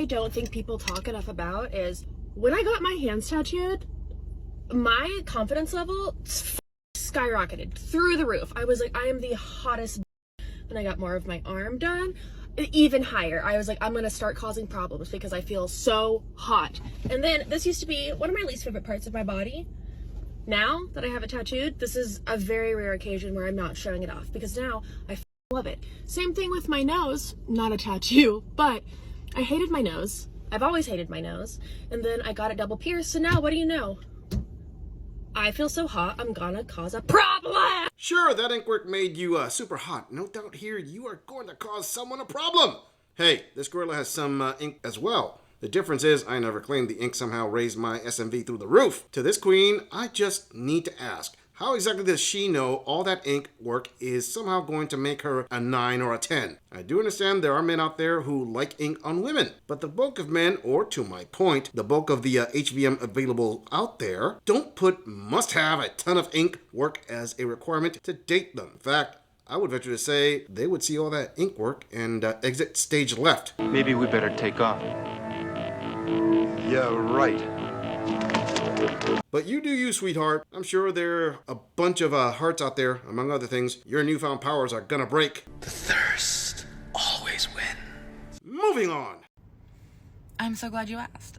I don't think people talk enough about is when I got my hands tattooed, my confidence level skyrocketed through the roof. I was like, I am the hottest. When I got more of my arm done, even higher. I was like, I'm gonna start causing problems because I feel so hot. And then this used to be one of my least favorite parts of my body. Now that I have it tattooed, this is a very rare occasion where I'm not showing it off because now I love it. Same thing with my nose, not a tattoo, but I hated my nose. I've always hated my nose. And then I got it double pierced, so now what do you know? I feel so hot, I'm gonna cause a problem! Sure, that ink work made you super hot. No doubt here, you are going to cause someone a problem. Hey, this gorilla has some ink as well. The difference is I never claimed the ink somehow raised my SMV through the roof. To this queen, I just need to ask, how exactly does she know all that ink work is somehow going to make her a 9 or a 10? I do understand there are men out there who like ink on women, but the bulk of men, or to my point, the bulk of the HVM available out there, don't put must have a ton of ink work as a requirement to date them. In fact, I would venture to say they would see all that ink work and exit stage left. Maybe we better take off. Yeah, right. But you do you, sweetheart. I'm sure there are a bunch of hearts out there, among other things, your newfound powers are gonna break. The thirst always wins. Moving on. I'm so glad you asked.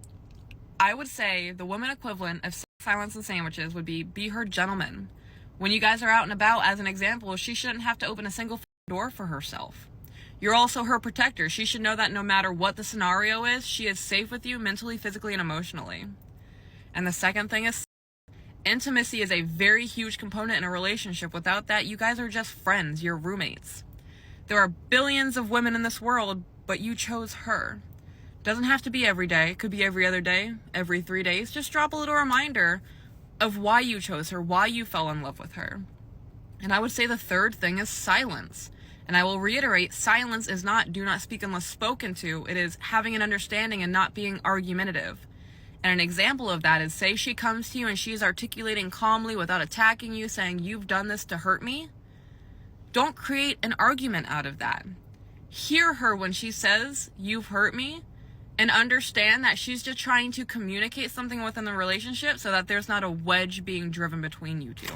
I would say the woman equivalent of silence and sandwiches would be her gentleman. When you guys are out and about, as an example, she shouldn't have to open a single door for herself. You're also her protector. She should know that no matter what the scenario is, she is safe with you mentally, physically, and emotionally. And the second thing is, intimacy is a very huge component in a relationship. Without that, you guys are just friends, you're roommates. There are billions of women in this world, but you chose her. Doesn't have to be every day. It could be every other day, every 3 days. Just drop a little reminder of why you chose her, why you fell in love with her. And I would say the third thing is silence. And I will reiterate, silence is not do not speak unless spoken to. It is having an understanding and not being argumentative. And an example of that is, say she comes to you and she's articulating calmly without attacking you, saying, you've done this to hurt me. Don't create an argument out of that. Hear her when she says, you've hurt me, and understand that she's just trying to communicate something within the relationship so that there's not a wedge being driven between you two.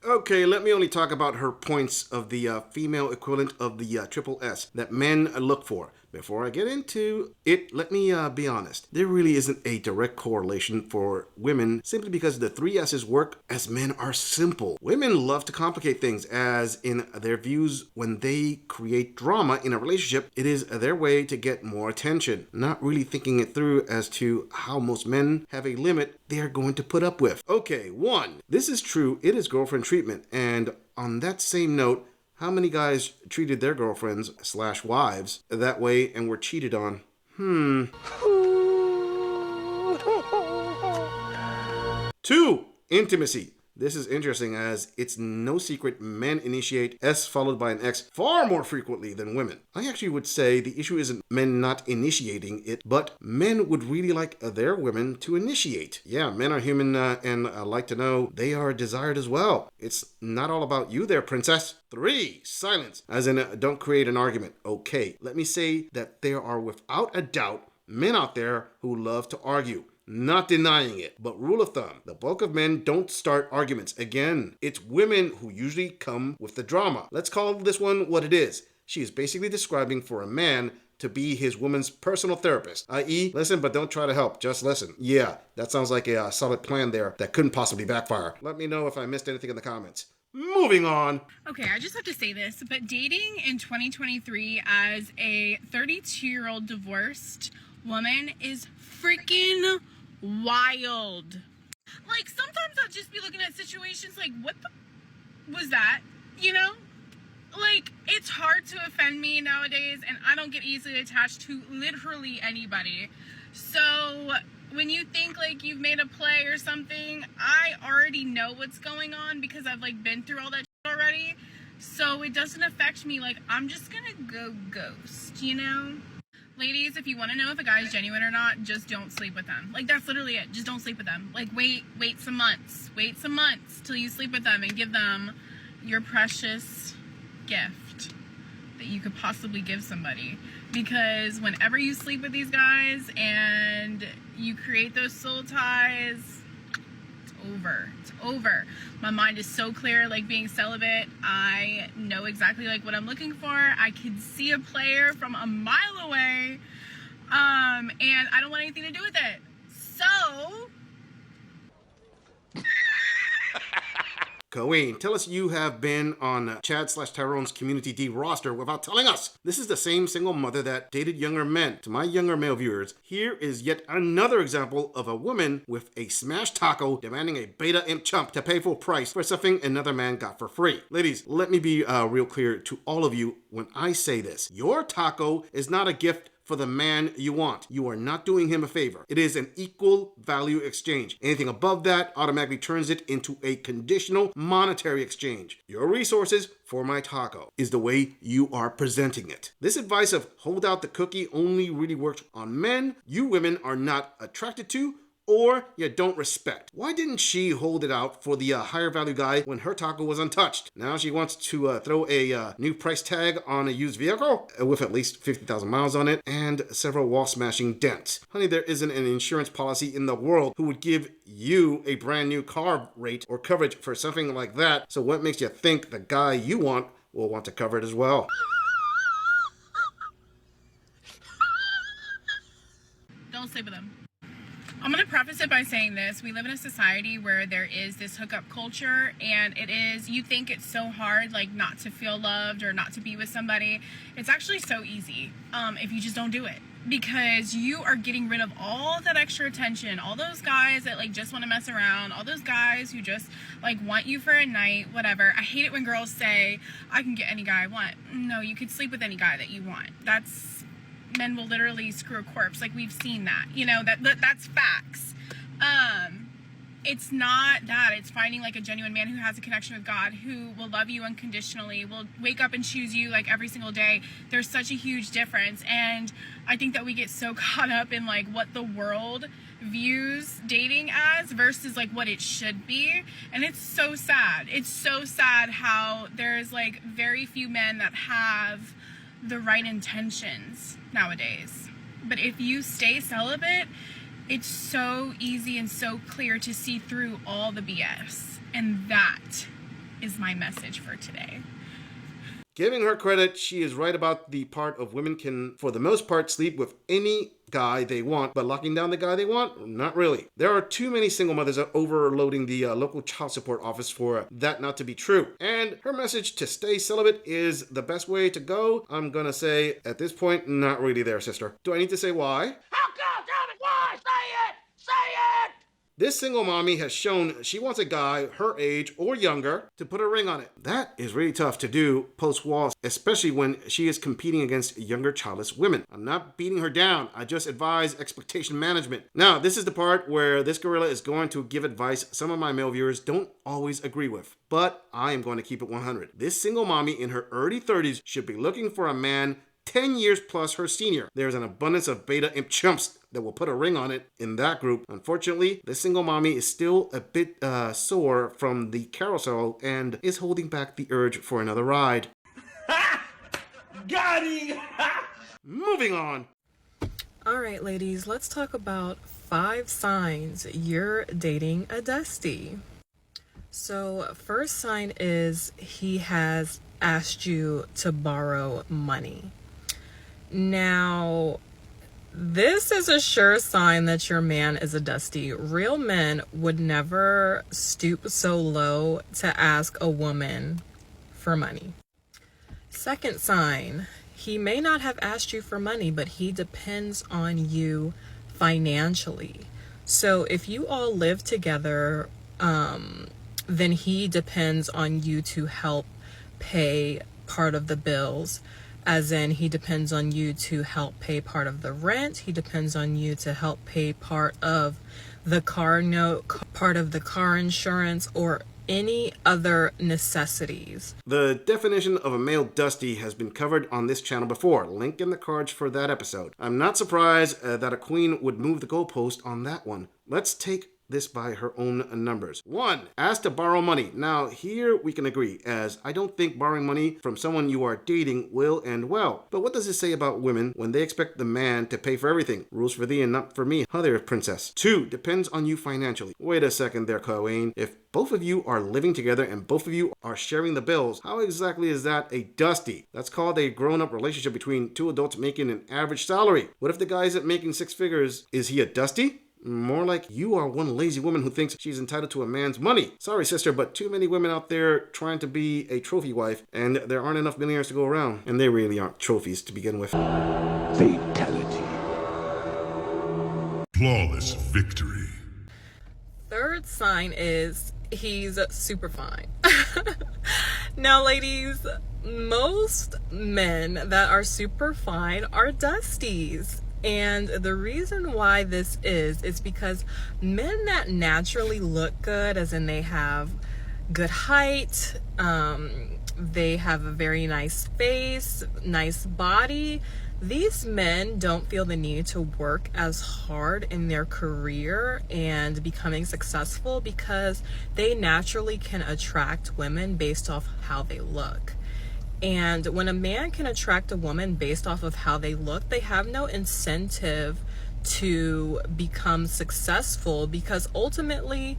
Okay, let me only talk about her points of the female equivalent of the triple S that men look for. Before I get into it, let me be honest. There really isn't a direct correlation for women simply because the 3 S's work as men are simple. Women love to complicate things, as in their views when they create drama in a relationship, it is their way to get more attention, not really thinking it through as to how most men have a limit they are going to put up with. Okay, 1. This is true, it is girlfriend treatment, and on that same note, how many guys treated their girlfriends / wives that way and were cheated on? 2. Intimacy. This is interesting as it's no secret men initiate S followed by an X far more frequently than women. I actually would say the issue isn't men not initiating it, but men would really like their women to initiate. Yeah, men are human and like to know they are desired as well. It's not all about you there, princess. 3. Silence. As in, don't create an argument. Okay, let me say that there are without a doubt men out there who love to argue. Not denying it, but rule of thumb, the bulk of men don't start arguments. Again, it's women who usually come with the drama. Let's call this one what it is. She is basically describing for a man to be his woman's personal therapist, i.e., listen but don't try to help, just listen. Yeah, that sounds like a solid plan there that couldn't possibly backfire. Let me know if I missed anything in the comments. Moving on. Okay, I just have to say this, but dating in 2023 as a 32-year-old divorced woman is freaking wild. Like, sometimes I'll just be looking at situations like, what the was that? You know? Like, it's hard to offend me nowadays, and I don't get easily attached to literally anybody. So when you think like you've made a play or something, I already know what's going on because I've like been through all that shit already. So it doesn't affect me. Like, I'm just gonna go ghost, you know? Ladies, if you want to know if a guy is genuine or not, just don't sleep with them. Like, that's literally it. Just don't sleep with them. Like, wait some months. Wait some months till you sleep with them and give them your precious gift that that you could possibly give somebody. Because whenever you sleep with these guys and you create those soul ties, it's over. It's over. My mind is so clear, like being celibate. I know exactly like what I'm looking for. I can see a player from a mile away. And I don't want anything to do with it. So Coen, tell us you have been on Chad/Tyrone's Community D roster without telling us. This is the same single mother that dated younger men. To my younger male viewers, here is yet another example of a woman with a smashed taco demanding a beta imp chump to pay full price for something another man got for free. Ladies, let me be real clear to all of you when I say this. Your taco is not a gift for the man you want. You are not doing him a favor. It is an equal value exchange. Anything above that automatically turns it into a conditional monetary exchange. Your resources for my taco is the way you are presenting it. This advice of hold out the cookie only really works on men you women are not attracted to or you don't respect. Why didn't she hold it out for the higher value guy when her taco was untouched? Now she wants to throw a new price tag on a used vehicle with at least 50,000 miles on it and several wall smashing dents. Honey, there isn't an insurance policy in the world who would give you a brand new car rate or coverage for something like that. So what makes you think the guy you want will want to cover it as well? don't sleep with them. I'm going to preface it by saying this. We live in a society where there is this hookup culture, and it is, you think it's so hard, like, not to feel loved or not to be with somebody. It's actually so easy if you just don't do it, because you are getting rid of all that extra attention, all those guys that, like, just want to mess around, all those guys who just, like, want you for a night, whatever. I hate it when girls say, I can get any guy I want. No, you could sleep with any guy that you want. Men will literally screw a corpse. Like, we've seen that, you know, that's facts. It's not that. It's finding, like, a genuine man who has a connection with God, who will love you unconditionally, will wake up and choose you, like, every single day. There's such a huge difference. And I think that we get so caught up in, like, what the world views dating as versus, like, what it should be. And it's so sad. It's so sad how there's, like, very few men that have the right intentions nowadays. But if you stay celibate, it's so easy and so clear to see through all the BS. And that is my message for today. Giving her credit, she is right about the part of women can, for the most part, sleep with any guy they want, but locking down the guy they want? Not really. There are too many single mothers overloading the local child support office for that not to be true. And her message to stay celibate is the best way to go. I'm gonna say, at this point, not really there, sister. Do I need to say why? How come? Tell me why! Say it! Say it! This single mommy has shown she wants a guy her age or younger to put a ring on it. That is really tough to do post-wall, especially when she is competing against younger childless women. I'm not beating her down. I just advise expectation management. Now, this is the part where this gorilla is going to give advice some of my male viewers don't always agree with, but I am going to keep it 100. This single mommy in her early 30s should be looking for a man 10 years plus her senior. There's an abundance of beta imp chumps that will put a ring on it in that group. Unfortunately, this single mommy is still a bit sore from the carousel and is holding back the urge for another ride. Got him! Moving on. All right, ladies, let's talk about 5 signs you're dating a dusty. So, first sign is he has asked you to borrow money. Now, this is a sure sign that your man is a dusty. Real men would never stoop so low to ask a woman for money. Second sign, he may not have asked you for money, but he depends on you financially. So if you all live together, then he depends on you to help pay part of the bills. As in, he depends on you to help pay part of the rent. He depends on you to help pay part of the car note, part of the car insurance, or any other necessities. The definition of a male dusty has been covered on this channel before. Link in the cards for that episode. I'm not surprised that a queen would move the goalpost on that one. Let's take this by her own numbers. 1. Ask to borrow money. Now, here we can agree, as I don't think borrowing money from someone you are dating will end well. But what does it say about women when they expect the man to pay for everything? Rules for thee and not for me. Huh there, princess. 2. Depends on you financially. Wait a second there, Cohen. If both of you are living together and both of you are sharing the bills, how exactly is that a dusty? That's called a grown-up relationship between two adults making an average salary. What if the guy isn't making 6 figures? Is he a dusty? More like you are one lazy woman who thinks she's entitled to a man's money. Sorry, sister, but too many women out there trying to be a trophy wife, and there aren't enough millionaires to go around. And they really aren't trophies to begin with. Fatality. Flawless victory. Third sign is he's super fine. Now, ladies, most men that are super fine are dusties. And the reason why this is because men that naturally look good, as in they have good height, they have a very nice face, nice body, these men don't feel the need to work as hard in their career and becoming successful because they naturally can attract women based off how they look. And when a man can attract a woman based off of how they look, they have no incentive to become successful, because ultimately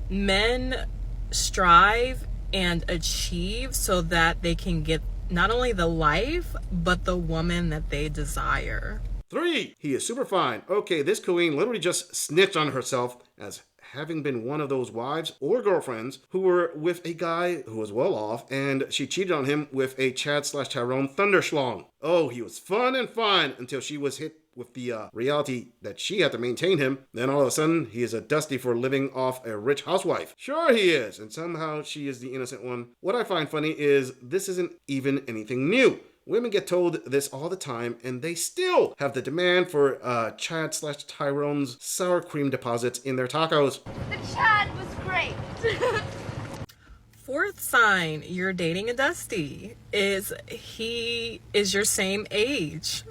men strive and achieve so that they can get not only the life, but the woman that they desire. 3. He is super fine. Okay, this queen literally just snitched on herself as having been one of those wives or girlfriends who were with a guy who was well off, and she cheated on him with a Chad/Tyrone thunderschlong. Oh, he was fun and fine until she was hit with the reality that she had to maintain him. Then all of a sudden, he is a dusty for living off a rich housewife. Sure he is, and somehow she is the innocent one. What I find funny is this isn't even anything new. Women get told this all the time, and they still have the demand for Chad/Tyrone's sour cream deposits in their tacos. The Chad was great. Fourth sign you're dating a dusty is he is your same age.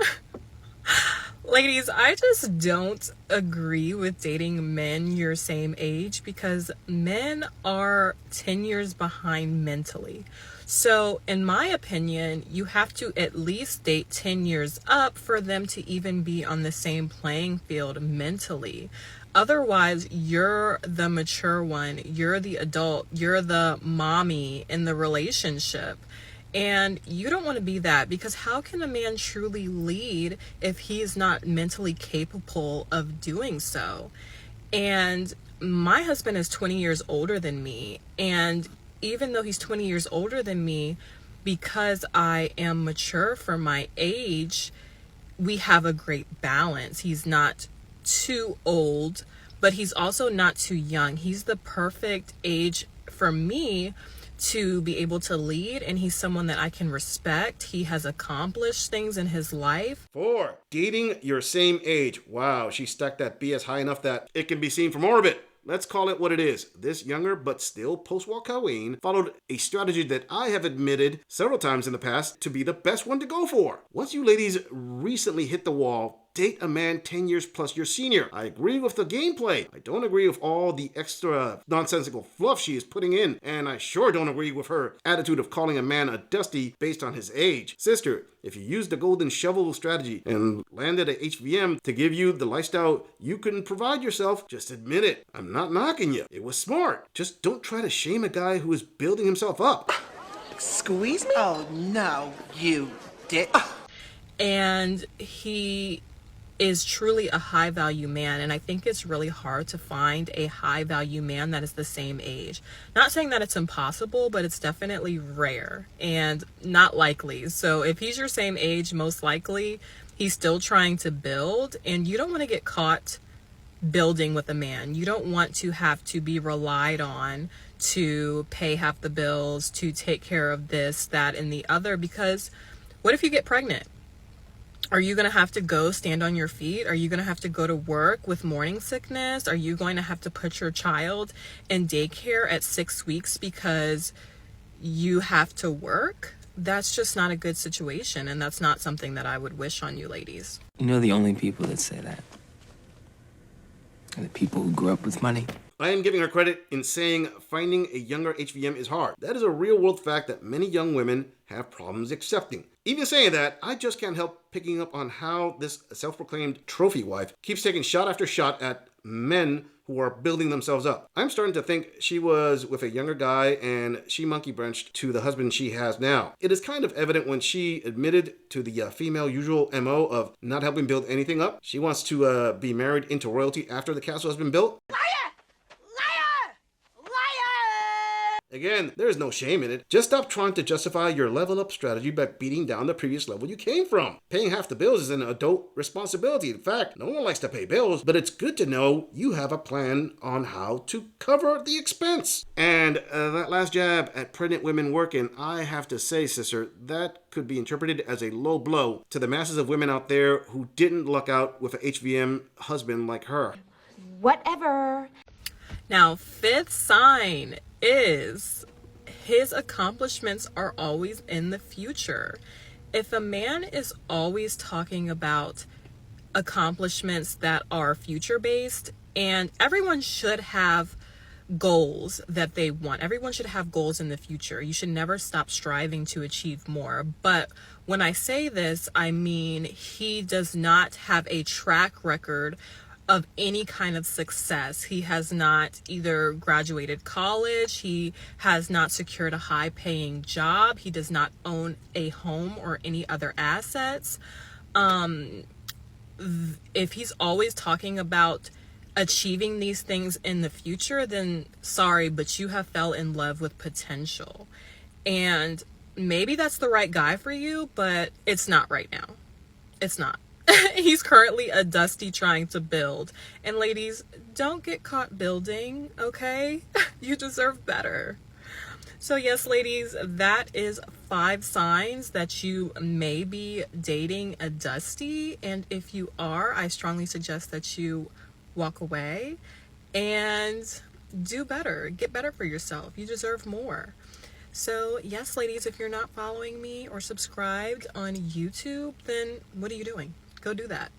Ladies, I just don't agree with dating men your same age, because men are 10 years behind mentally. So in my opinion, you have to at least date 10 years up for them to even be on the same playing field mentally. Otherwise, you're the mature one, you're the adult, you're the mommy in the relationship. And you don't want to be that, because how can a man truly lead if he's not mentally capable of doing so? And my husband is 20 years older than me. And even though he's 20 years older than me, because I am mature for my age, we have a great balance. He's not too old, but he's also not too young. He's the perfect age for me to be able to lead, and he's someone that I can respect. He has accomplished things in his life. 4. Dating your same age. Wow, she stacked that BS high enough that it can be seen from orbit. Let's call it what it is. This younger but still post-war Colleen followed a strategy that I have admitted several times in the past to be the best one to go for. Once you ladies recently hit the wall, date a man 10 years plus your senior. I agree with the gameplay. I don't agree with all the extra nonsensical fluff she is putting in, and I sure don't agree with her attitude of calling a man a dusty based on his age. Sister, if you used the golden shovel strategy and landed at HVM to give you the lifestyle you couldn't provide yourself, just admit it. I'm not knocking you. It was smart. Just don't try to shame a guy who is building himself up. Squeeze me? Oh, no, you dick. And he is truly a high value man, and I think it's really hard to find a high value man that is the same age. Not saying that it's impossible, but it's definitely rare and not likely. So if he's your same age, most likely he's still trying to build, and you don't want to get caught building with a man. You don't want to have to be relied on to pay half the bills, to take care of this, that, and the other, because what if you get pregnant? Are you going to have to go stand on your feet? Are you going to have to go to work with morning sickness? Are you going to have to put your child in daycare at 6 weeks because you have to work? That's just not a good situation, and that's not something that I would wish on you ladies. You know the only people that say that And the people who grew up with money. I am giving her credit in saying finding a younger HVM is hard. That is a real world fact that many young women have problems accepting. Even saying that, I just can't help picking up on how this self-proclaimed trophy wife keeps taking shot after shot at men who are building themselves up. I'm starting to think she was with a younger guy and she monkey branched to the husband she has now. It is kind of evident when she admitted to the female usual MO of not helping build anything up. She wants to be married into royalty after the castle has been built. Again, there is no shame in it. Just stop trying to justify your level up strategy by beating down the previous level you came from. Paying half the bills is an adult responsibility. In fact, no one likes to pay bills, but it's good to know you have a plan on how to cover the expense. And that last jab at pregnant women working, I have to say, sister, that could be interpreted as a low blow to the masses of women out there who didn't luck out with an HVM husband like her. Whatever. Now, fifth sign is his accomplishments are always in the future. If a man is always talking about accomplishments that are future based, and everyone should have goals that they want. Everyone should have goals in the future. You should never stop striving to achieve more. But when I say this, I mean he does not have a track record of any kind of success. He has not either graduated college, he has not secured a high-paying job, he does not own a home or any other assets. If he's always talking about achieving these things in the future, then sorry, but you have fell in love with potential. And maybe that's the right guy for you, but it's not right now. It's not. He's currently a dusty trying to build. And ladies, don't get caught building, okay? You deserve better. So yes, ladies, that is 5 signs that you may be dating a dusty. And if you are, I strongly suggest that you walk away and do better. Get better for yourself. You deserve more. So yes, ladies, if you're not following me or subscribed on YouTube, then what are you doing? Go do that.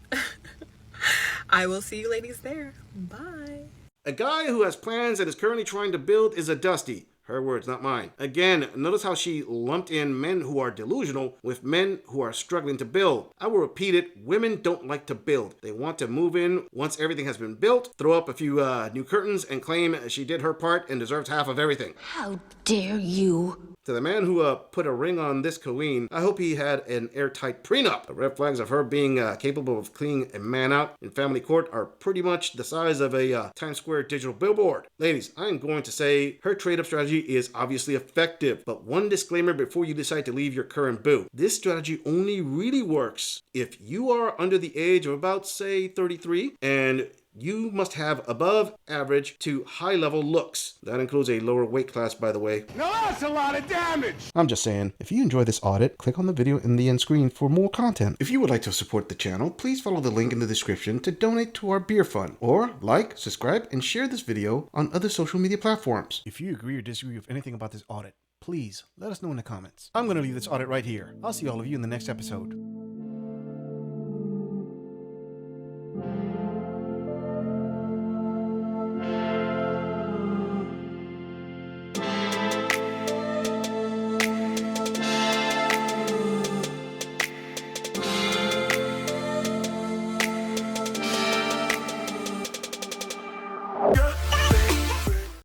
I will see you ladies there. Bye. A guy who has plans and is currently trying to build is a dusty. Her words, not mine. Again, notice how she lumped in men who are delusional with men who are struggling to build. I will repeat it, women don't like to build. They want to move in once everything has been built, throw up a few new curtains, and claim she did her part and deserves half of everything. How dare you? To the man who put a ring on this queen, I hope he had an airtight prenup. The red flags of her being capable of cleaning a man out in family court are pretty much the size of a Times Square digital billboard. Ladies, I am going to say her trade-up strategy is obviously effective, but one disclaimer before you decide to leave your current boo. This strategy only really works if you are under the age of about, say, 33, and you must have above average to high level looks. That includes a lower weight class, by the way. Now that's a lot of damage! I'm just saying, if you enjoy this audit, click on the video in the end screen for more content. If you would like to support the channel, please follow the link in the description to donate to our beer fund, or like, subscribe, and share this video on other social media platforms. If you agree or disagree with anything about this audit, please let us know in the comments. I'm going to leave this audit right here. I'll see all of you in the next episode.